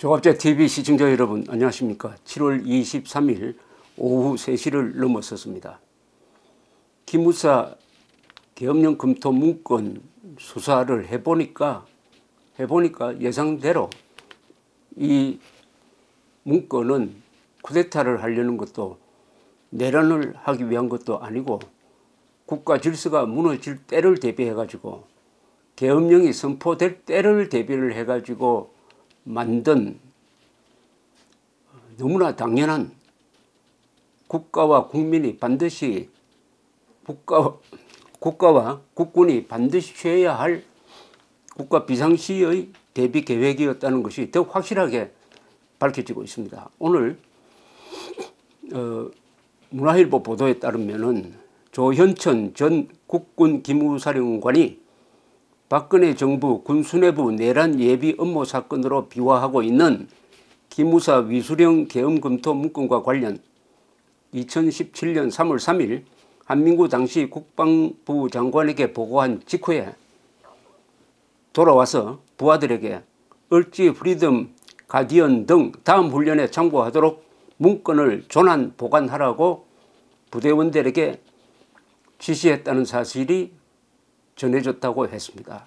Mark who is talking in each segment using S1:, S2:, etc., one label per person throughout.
S1: 조갑제TV 시청자 여러분 안녕하십니까. 7월 23일 오후 3시를 넘어섰습니다. 기무사 계엄령 검토 문건 수사를 해보니까 예상대로 이 문건은 쿠데타를 하려는 것도 내란을 하기 위한 것도 아니고 국가 질서가 무너질 때를 대비해 가지고 계엄령이 선포될 때를 대비를 해 가지고 만든 너무나 당연한 국가와 국민이 반드시 국가와 국군이 반드시 취해야 할 국가 비상시의 대비 계획이었다는 것이 더욱 확실하게 밝혀지고 있습니다. 오늘 문화일보 보도에 따르면은 조현천 전 국군 기무사령관이 박근혜 정부 군수내부 내란 예비 업무 사건으로 비화하고 있는 기무사 위수령 계엄 검토 문건과 관련 2017년 3월 3일 한민구 당시 국방부 장관에게 보고한 직후에 돌아와서 부하들에게 얼지 프리덤 가디언 등 다음 훈련에 참고하도록 문건을 조난 보관하라고 부대원들에게 지시했다는 사실이 전해졌다고 했습니다.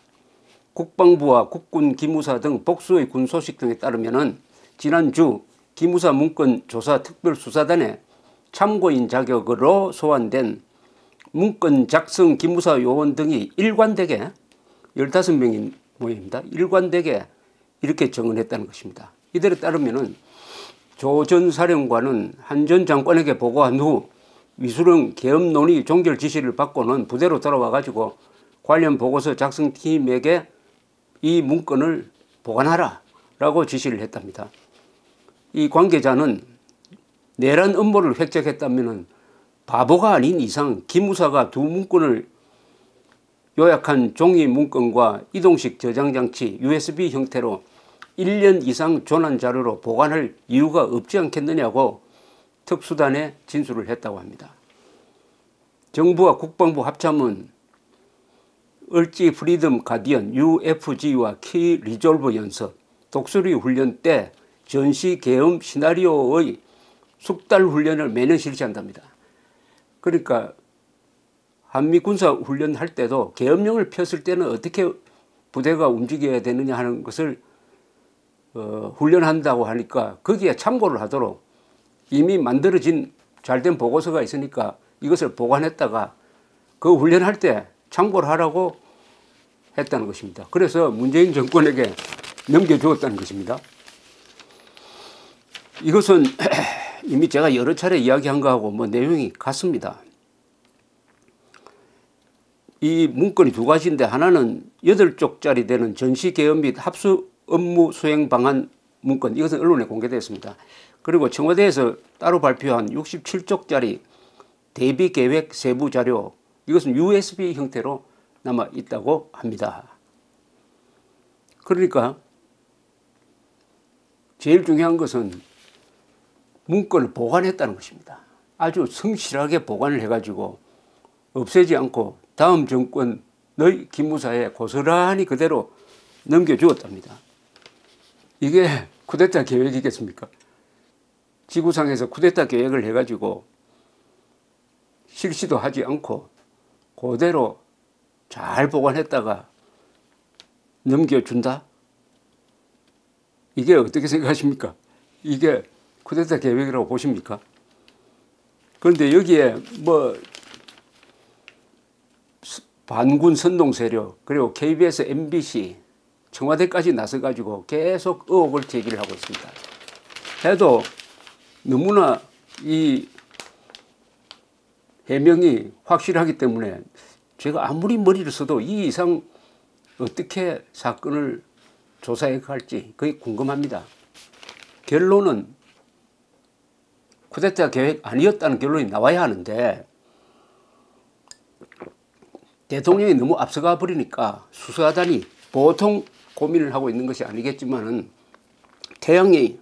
S1: 국방부와 국군 기무사 등 복수의 군 소식 등에 따르면 지난주 기무사 문건 조사 특별수사단에 참고인 자격으로 소환된 문건 작성 기무사 요원 등이 일관되게 15명인 모양입니다. 일관되게 이렇게 정언했다는 것입니다. 이들에 따르면 조 전 사령관은 한 전 장관에게 보고한 후 위수령 계엄 논의 종결 지시를 받고는 부대로 돌아와 가지고 관련 보고서 작성팀에게 이 문건을 보관하라 라고 지시를 했답니다. 이 관계자는 내란 음모를 획책했다면 바보가 아닌 이상 기무사가 두 문건을 요약한 종이 문건과 이동식 저장장치 USB 형태로 1년 이상 조난 자료로 보관할 이유가 없지 않겠느냐고 특수단에 진술을 했다고 합니다. 정부와 국방부 합참은 얼지 프리덤 가디언 UFG와 키 리졸브 연습, 독수리 훈련 때 전시 계엄 시나리오의 숙달 훈련을 매년 실시한답니다. 그러니까 한미 군사 훈련할 때도 계엄령을 폈을 때는 어떻게 부대가 움직여야 되느냐 하는 것을 훈련한다고 하니까 거기에 참고를 하도록 이미 만들어진 잘된 보고서가 있으니까 이것을 보관했다가 그 훈련할 때 참고를 하라고 했다는 것입니다. 그래서 문재인 정권에게 넘겨주었다는 것입니다. 이것은 이미 제가 여러 차례 이야기한 거하고 내용이 같습니다. 이 문건이 두 가지인데 하나는 8쪽짜리 되는 전시계엄 및 합수 업무 수행 방안 문건, 이것은 언론에 공개되었습니다. 그리고 청와대에서 따로 발표한 67쪽짜리 대비계획 세부 자료, 이것은 USB 형태로 남아 있다고 합니다. 그러니까 제일 중요한 것은 문건을 보관했다는 것입니다. 아주 성실하게 보관을 해가지고 없애지 않고 다음 정권의 기무사에 고스란히 그대로 넘겨주었답니다. 이게 쿠데타 계획이겠습니까? 지구상에서 쿠데타 계획을 해가지고 실시도 하지 않고 그대로 잘 보관했다가 넘겨준다? 이게 어떻게 생각하십니까? 이게 쿠데타 계획이라고 보십니까? 그런데 여기에 반군 선동 세력 그리고 KBS, MBC, 청와대까지 나서가지고 계속 의혹을 제기를 하고 있습니다. 해도 너무나 이 해명이 확실하기 때문에 제가 아무리 머리를 써도 이 이상 어떻게 사건을 조사해 갈지 그게 궁금합니다. 결론은 쿠데타 계획 아니었다는 결론이 나와야 하는데 대통령이 너무 앞서가 버리니까 수사단이 보통 고민을 하고 있는 것이 아니겠지만은 태양이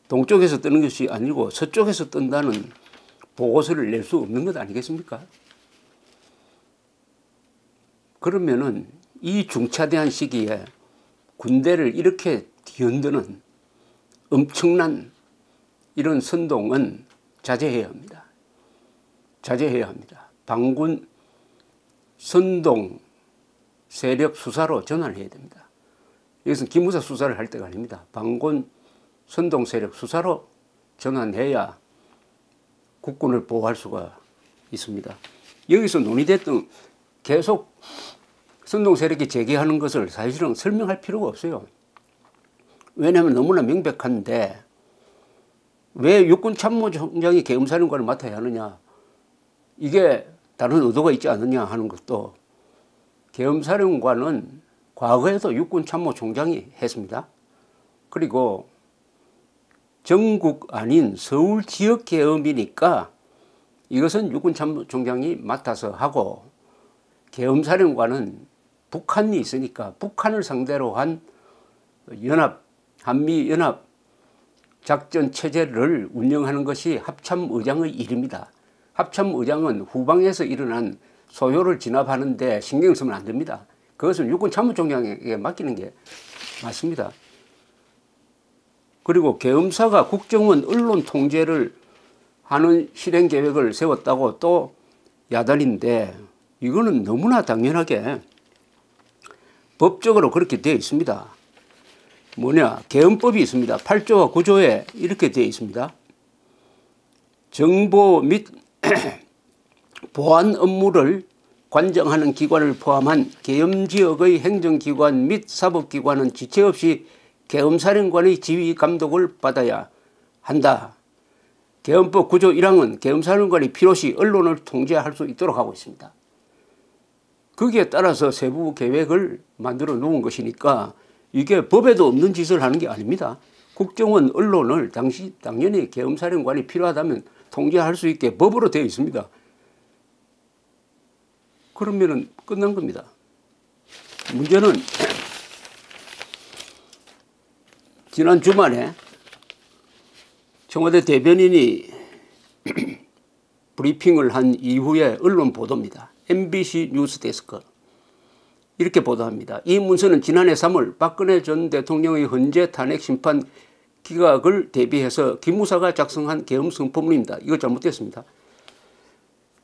S1: 동쪽에서 뜨는 것이 아니고 서쪽에서 뜬다는 보고서를 낼 수 없는 것 아니겠습니까? 그러면은 이 중차대한 시기에 군대를 이렇게 뒤흔드는 엄청난 이런 선동은 자제해야 합니다. 자제해야 합니다. 반군 선동 세력 수사로 전환해야 됩니다. 이것은 기무사 수사를 할 때가 아닙니다. 반군 선동 세력 수사로 전환해야 국군을 보호할 수가 있습니다. 여기서 논의됐던 계속 선동 세력이 제기하는 것을 사실은 설명할 필요가 없어요. 왜냐하면 너무나 명백한데 왜 육군참모총장이 계엄사령관을 맡아야 하느냐, 이게 다른 의도가 있지 않느냐 하는 것도, 계엄사령관은 과거에도 육군참모총장이 했습니다. 그리고 전국 아닌 서울 지역 계엄이니까 이것은 육군참모총장이 맡아서 하고, 계엄사령관은 북한이 있으니까 북한을 상대로 한 한미연합 작전 체제를 운영하는 것이 합참의장의 일입니다. 합참의장은 후방에서 일어난 소요를 진압하는 데 신경 쓰면 안 됩니다. 그것은 육군참모총장에게 맡기는 게 맞습니다. 그리고 계엄사가 국정원 언론 통제를 하는 실행 계획을 세웠다고 또 야단인데, 이거는 너무나 당연하게 법적으로 그렇게 되어 있습니다. 뭐냐, 계엄법이 있습니다. 8조와 9조에 이렇게 되어 있습니다. 정보 및 보안 업무를 관장하는 기관을 포함한 계엄지역의 행정기관 및 사법기관은 지체 없이 계엄사령관의 지휘 감독을 받아야 한다. 계엄법 9조 1항은 계엄사령관이 필요시 언론을 통제할 수 있도록 하고 있습니다. 거기에 따라서 세부 계획을 만들어 놓은 것이니까 이게 법에도 없는 짓을 하는 게 아닙니다. 국정원 언론을 당연히 계엄사령관이 필요하다면 통제할 수 있게 법으로 되어 있습니다. 그러면은 끝난 겁니다. 문제는 지난 주말에 청와대 대변인이 브리핑을 한 이후에 언론 보도입니다. MBC 뉴스데스크 이렇게 보도합니다. 이 문서는 지난해 3월 박근혜 전 대통령의 헌재 탄핵 심판 기각을 대비해서 기무사가 작성한 계엄 선포문입니다. 이거 잘못됐습니다.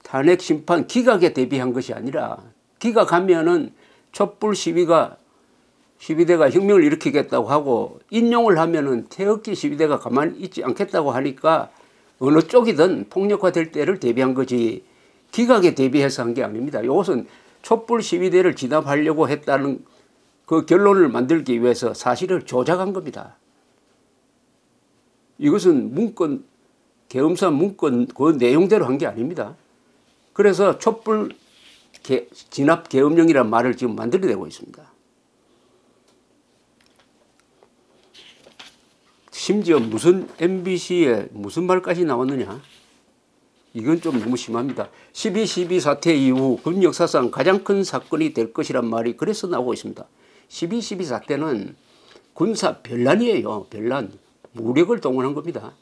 S1: 탄핵 심판 기각에 대비한 것이 아니라, 기각하면은 촛불 시위대가 혁명을 일으키겠다고 하고, 인용을 하면은 태극기 시위대가 가만히 있지 않겠다고 하니까 어느 쪽이든 폭력화될 때를 대비한 거지, 기각에 대비해서 한 게 아닙니다. 이것은 촛불 시위대를 진압하려고 했다는 그 결론을 만들기 위해서 사실을 조작한 겁니다. 이것은 문건, 계엄사 문건 그 내용대로 한 게 아닙니다. 그래서 촛불 진압 계엄령이라는 말을 지금 만들어내고 있습니다. 심지어 무슨 MBC에 무슨 말까지 나왔느냐, 이건 좀 너무 심합니다. 12.12 사태 이후 군 역사상 가장 큰 사건이 될 것이란 말이 그래서 나오고 있습니다. 12.12 사태는 군사 변란이에요. 변란. 무력을 동원한 겁니다.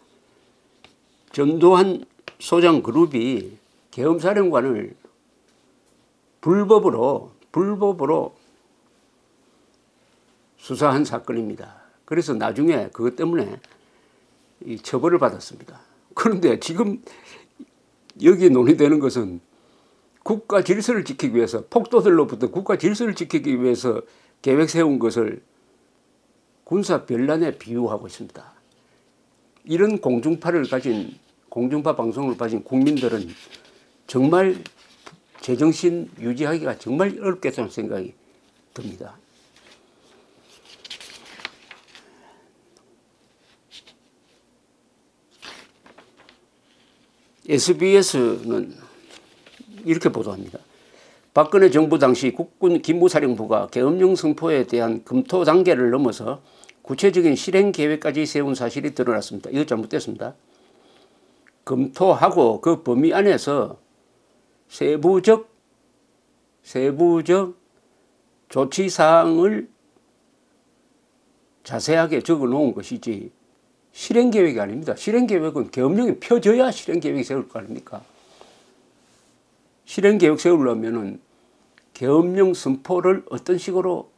S1: 전두환 소장 그룹이 계엄사령관을 불법으로 수사한 사건입니다. 그래서 나중에 그것 때문에 처벌을 받았습니다. 그런데 지금 여기 논의되는 것은 국가 질서를 지키기 위해서, 폭도들로부터 국가 질서를 지키기 위해서 계획 세운 것을 군사 변란에 비유하고 있습니다. 이런 공중파 방송을 가진 국민들은 정말 제정신 유지하기가 정말 어렵겠다는 생각이 듭니다. SBS는 이렇게 보도합니다. 박근혜 정부 당시 국군 기무사령부가 계엄령 선포에 대한 검토 단계를 넘어서 구체적인 실행 계획까지 세운 사실이 드러났습니다. 이거 잘못됐습니다. 검토하고 그 범위 안에서 세부적 조치사항을 자세하게 적어 놓은 것이지 실행계획이 아닙니다. 실행계획은 계엄령이 펴져야 실행계획이 세울 거 아닙니까? 실행계획 세우려면은 계엄령 선포를 어떤 식으로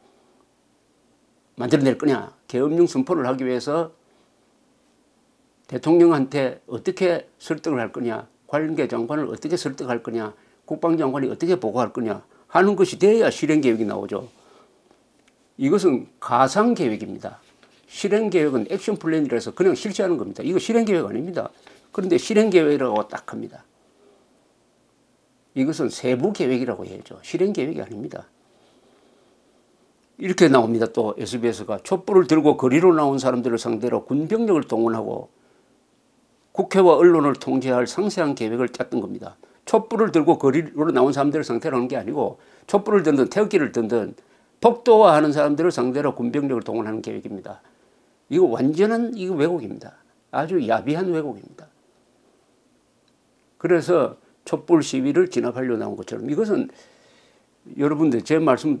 S1: 만들어낼 거냐. 계엄령 선포를 하기 위해서 대통령한테 어떻게 설득을 할 거냐. 관계 장관을 어떻게 설득할 거냐. 국방장관이 어떻게 보고할 거냐 하는 것이 돼야 실행계획이 나오죠. 이것은 가상계획입니다. 실행계획은 액션플랜이라서 그냥 실시하는 겁니다. 이거 실행계획 아닙니다. 그런데 실행계획이라고 딱 합니다. 이것은 세부계획이라고 해야죠. 실행계획이 아닙니다. 이렇게 나옵니다. 또 SBS가 촛불을 들고 거리로 나온 사람들을 상대로 군병력을 동원하고 국회와 언론을 통제할 상세한 계획을 짰던 겁니다. 촛불을 들고 거리로 나온 사람들을 상대로 하는 게 아니고 촛불을 든든 태극기를 든든 폭도화하는 사람들을 상대로 군병력을 동원하는 계획입니다. 이거 완전한 이거 왜곡입니다. 아주 야비한 왜곡입니다. 그래서 촛불 시위를 진압하려고 나온 것처럼 이것은 여러분들 제 말씀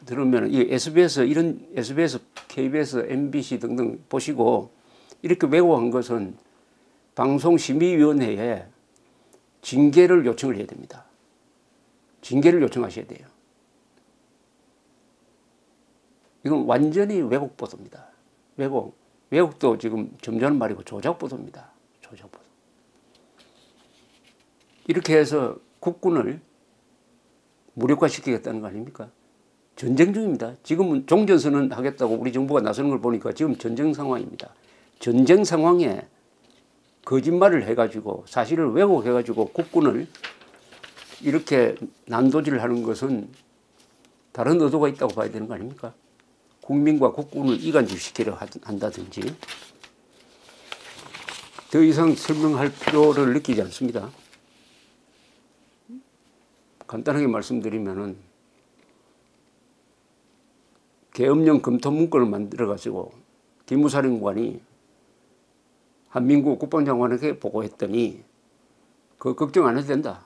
S1: 들으면 이 SBS 이런 SBS, KBS, MBC 등등 보시고 이렇게 왜곡한 것은 방송심의위원회에 징계를 요청을 해야 됩니다. 징계를 요청하셔야 돼요. 이건 완전히 왜곡 보도입니다. 왜곡도 지금 점잖은 말이고 조작 보도입니다. 조작 보도. 이렇게 해서 국군을 무력화시키겠다는 거 아닙니까? 전쟁 중입니다. 지금은 종전선언 하겠다고 우리 정부가 나서는 걸 보니까 지금 전쟁 상황입니다. 전쟁 상황에 거짓말을 해가지고 사실을 왜곡해가지고 국군을 이렇게 난도질을 하는 것은 다른 의도가 있다고 봐야 되는 거 아닙니까? 국민과 국군을 이간질시키려 한다든지 더 이상 설명할 필요를 느끼지 않습니다. 간단하게 말씀드리면은 계엄령 검토 문건을 만들어가지고 기무사령관이 한민국 국방장관에게 보고했더니 그거 걱정 안 해도 된다.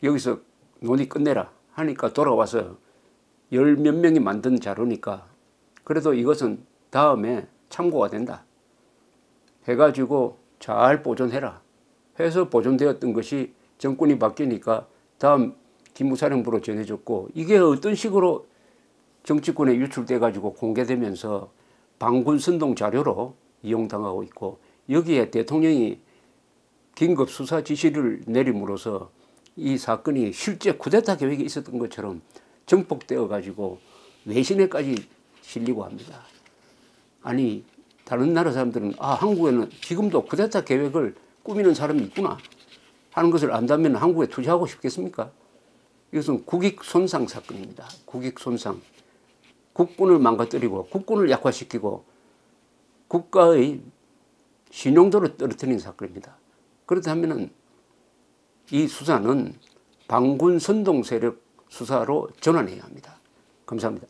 S1: 여기서 논의 끝내라 하니까 돌아와서 열 몇 명이 만든 자료니까 그래도 이것은 다음에 참고가 된다. 해가지고 잘 보존해라. 해서 보존되었던 것이 정권이 바뀌니까 다음 기무사령부로 전해졌고 이게 어떤 식으로 정치권에 유출돼 가지고 공개되면서 반군 선동 자료로 이용당하고 있고 여기에 대통령이 긴급 수사 지시를 내림으로써 이 사건이 실제 쿠데타 계획이 있었던 것처럼 정폭되어 가지고 외신에까지 실리고 합니다. 아니 다른 나라 사람들은 아 한국에는 지금도 쿠데타 계획을 꾸미는 사람이 있구나 하는 것을 안다면 한국에 투자하고 싶겠습니까? 이것은 국익손상 사건입니다. 국익손상. 국군을 망가뜨리고 국군을 약화시키고 국가의 신용도를 떨어뜨리는 사건입니다. 그렇다면 이 수사는 반군 선동 세력 수사로 전환해야 합니다. 감사합니다.